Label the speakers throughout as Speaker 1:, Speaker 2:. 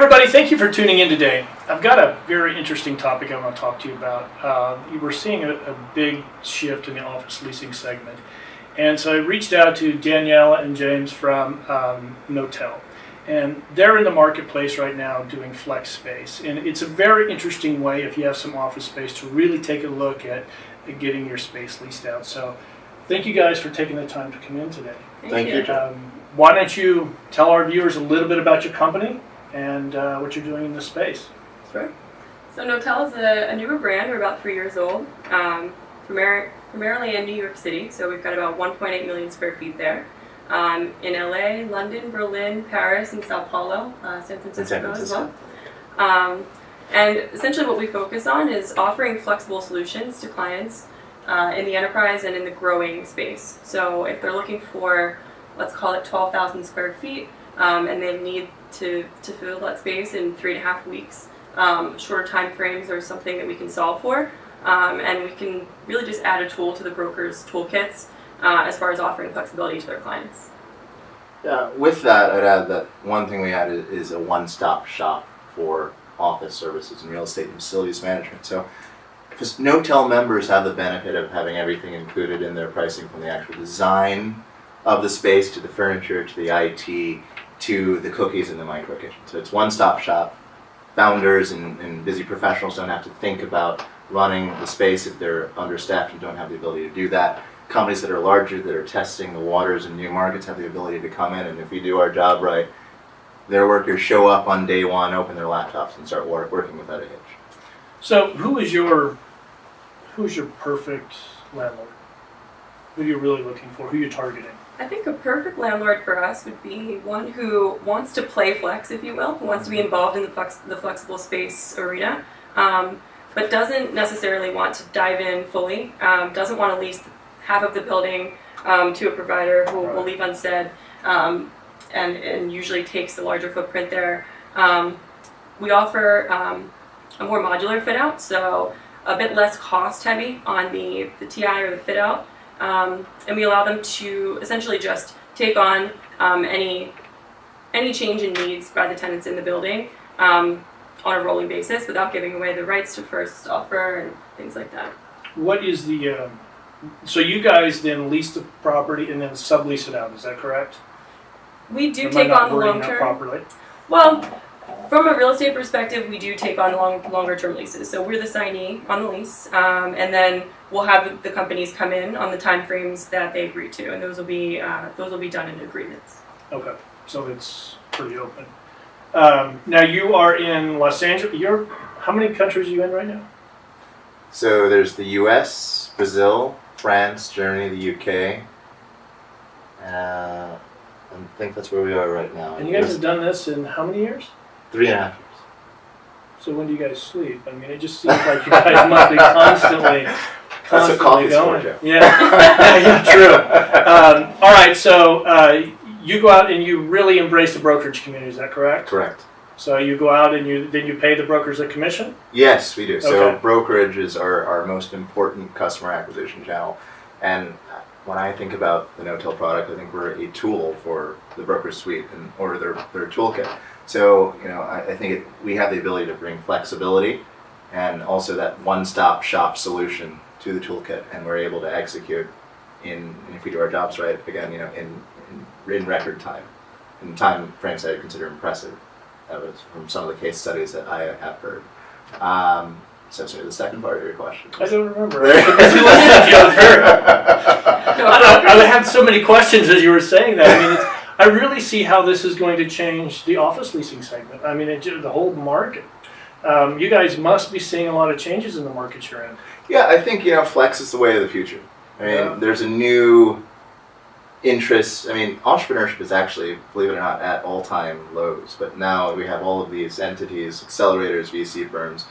Speaker 1: everybody, thank you for tuning in today. I've got a very interesting topic I want to talk to you about. We're seeing a big shift in the office leasing segment. And so I reached out to Danielle and James from Knotel. And they're in the marketplace right now doing flex space. And it's a very interesting way, if you have some office space, to really take a look at getting your space leased out. So thank you guys for taking the time to come in today.
Speaker 2: Thank you.
Speaker 1: Why don't you tell our viewers a little bit about your company and what you're doing in this space?
Speaker 3: Sure. So Knotel is a newer brand. We're about 3 years old, primarily in New York City. So we've got about 1.8 million square feet there. In LA, London, Berlin, Paris, and Sao Paulo, San Francisco as well. And essentially what we focus on is offering flexible solutions to clients in the enterprise and in the growing space. So if they're looking for, let's call it 12,000 square feet, and they need to fill that space in 3.5 weeks, shorter time frames are something that we can solve for. And we can really just add a tool to the broker's toolkits as far as offering flexibility to their clients.
Speaker 2: Yeah, with that, I'd add that one thing we added is a one-stop shop for office services and real estate and facilities management. So Knotel members have the benefit of having everything included in their pricing, from the actual design of the space to the furniture to the IT to the cookies in the micro kitchen. So it's one-stop shop. Founders and busy professionals don't have to think about running the space if they're understaffed and don't have the ability to do that. Companies that are larger, that are testing the waters in new markets, have the ability to come in, and if we do our job right, their workers show up on day one, open their laptops, and start working without a hitch.
Speaker 1: So who's your perfect landlord? Who are you really looking for? Who are you targeting?
Speaker 3: I think a perfect landlord for us would be one who wants to play flex, if you will, who wants to be involved in the flexible space arena, but doesn't necessarily want to dive in fully, doesn't want to lease half of the building to a provider who will leave unsaid, and usually takes the larger footprint there. We offer a more modular fit out, so a bit less cost heavy on the TI or the fit out, and we allow them to essentially just take on any change in needs by the tenants in the building on a rolling basis without giving away the rights to first offer and things like that.
Speaker 1: What is the so you guys then lease the property and then sublease it out, is that correct?
Speaker 3: We do take on the long term. Well, from a real estate perspective, we do take on longer term leases. So we're the signee on the lease, and then we'll have the companies come in on the time frames that they agree to, and those will be done in agreements.
Speaker 1: Okay, so it's pretty open. Now you are in Los Angeles. How many countries are you in right now?
Speaker 2: So there's the U.S., Brazil, France, Germany, the UK. I think that's where we are right now.
Speaker 1: And you guys have done this in how many years?
Speaker 2: 3.5 years.
Speaker 1: So when do you guys sleep? I mean, it just seems like you guys must be constantly going. Yeah, true. All right, so you go out and you really embrace the brokerage community, is that correct?
Speaker 2: Correct.
Speaker 1: So you go out and then you pay the brokers a commission?
Speaker 2: Yes, we do. So
Speaker 1: Okay.
Speaker 2: brokerage is our most important customer acquisition channel. And when I think about the Knotel product, I think we're a tool for the broker suite or their toolkit. So I think we have the ability to bring flexibility and also that one-stop shop solution to the toolkit, and we're able to execute if we do our jobs right, again, in record time, in time frames that I consider impressive. That was from some of the case studies that I have heard. So the second part of your question.
Speaker 1: I don't remember. I had so many questions as you were saying that. I mean, I really see how this is going to change the office leasing segment. I mean, the whole market. You guys must be seeing a lot of changes in the market you're in.
Speaker 2: Yeah, I think flex is the way of the future. I mean, there's a new interest. I mean, entrepreneurship is actually, believe it or not, at all-time lows. But now we have all of these entities, accelerators, VC firms,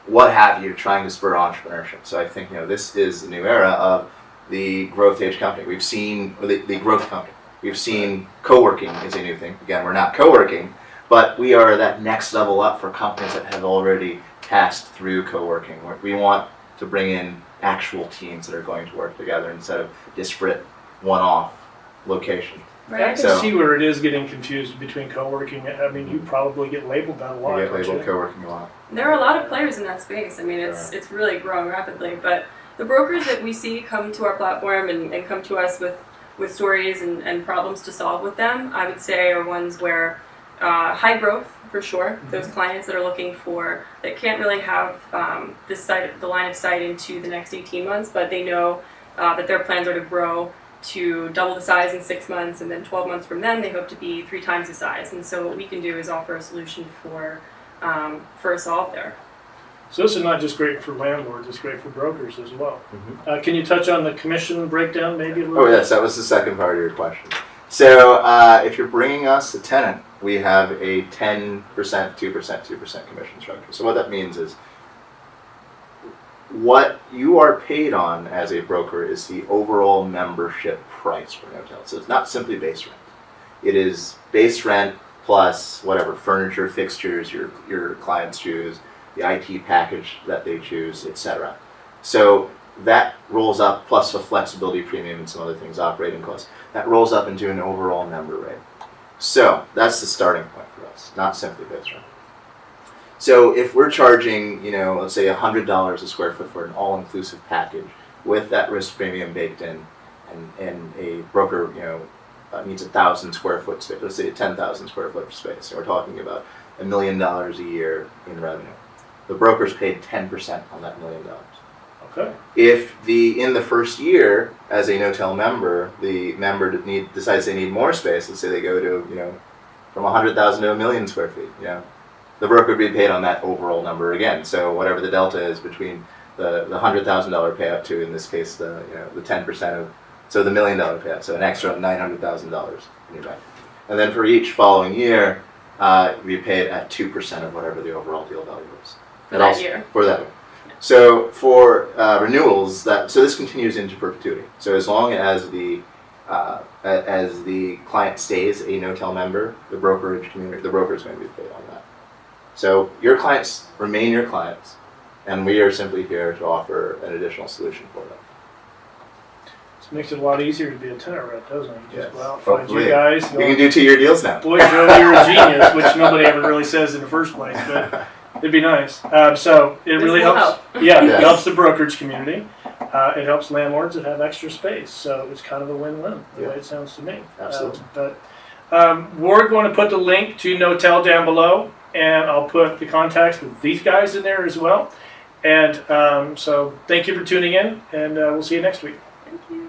Speaker 2: what have you, trying to spur entrepreneurship. So I think this is the new era of the growth age company. We've seen the growth company. We've seen co-working is a new thing. Again, we're not co-working, but we are that next level up for companies that have already passed through co-working. We want to bring in actual teams that are going to work together instead of disparate one-off locations.
Speaker 3: Right.
Speaker 1: I can
Speaker 2: So-
Speaker 1: see where it is getting confused between co-working. I mean, you probably get labeled that a lot.
Speaker 2: We get
Speaker 1: don't
Speaker 2: labeled
Speaker 1: you?
Speaker 2: co-working a lot.
Speaker 3: There are a lot of players in that space. I mean, it's really growing rapidly. But the brokers that we see come to our platform and come to us with stories and problems to solve with them, I would say are ones where high growth, for sure. Those clients that are looking for, that can't really have the line of sight into the next 18 months, but they know that their plans are to grow to double the size in 6 months, and then 12 months from then they hope to be 3 times the size. And so what we can do is offer a solution for a solve there.
Speaker 1: So this is not just great for landlords; it's great for brokers as well.
Speaker 2: Mhm.
Speaker 1: Can you touch on the commission breakdown, maybe a little?
Speaker 2: Oh
Speaker 1: bit?
Speaker 2: yes, that was the second part of your question. So if you're bringing us a tenant, we have a 10%, 2%, 2% commission structure. So what that means is what you are paid on as a broker is the overall membership price for Knotel. So it's not simply base rent. It is base rent plus whatever furniture, fixtures your clients choose, the IT package that they choose, etc. So that rolls up, plus a flexibility premium and some other things, operating costs. That rolls up into an overall member rate. So that's the starting point for us, not simply base rent. So if we're charging, let's say $100 a square foot for an all-inclusive package with that risk premium baked in, and a broker, needs 1,000 square foot space, let's say a 10,000 square foot space, and we're talking about $1 million a year in revenue. The broker's paid 10% on that $1 million.
Speaker 1: Okay.
Speaker 2: If in the first year, as a Knotel member, the member decides they need more space, let's say they go to, from 100,000 to 1,000,000 square feet, the broker would be paid on that overall number again. So whatever the delta is between the $100,000 payout to, in this case, the 10% of, so the $1 million payout, so an extra $900,000 in your bank. And then for each following year, we paid at 2% of whatever the overall deal value is.
Speaker 3: For that year.
Speaker 2: For that year. So for renewals, so this continues into perpetuity. So as long as the client stays a Knotel member, the broker is going to be paid on that. So your clients remain your clients, and we are simply here to offer an additional solution for them.
Speaker 1: This makes it a lot easier to be a tenant rep, doesn't it? You just go out and find
Speaker 2: Hopefully.
Speaker 1: you guys.
Speaker 2: You can do 2-year deals now.
Speaker 1: Boy, Joe, you're a genius, which nobody ever really says in the first place, but it'd be nice. So it
Speaker 3: This
Speaker 1: really
Speaker 3: will
Speaker 1: helps.
Speaker 3: help.
Speaker 1: Yeah,
Speaker 2: Yes.
Speaker 1: it helps the brokerage community. It helps landlords that have extra space. So it's kind of a win-win, the way it sounds to me.
Speaker 2: Absolutely.
Speaker 1: We're going to put the link to Knotel down below, and I'll put the contacts with these guys in there as well. And so thank you for tuning in, and we'll see you next week.
Speaker 3: Thank you.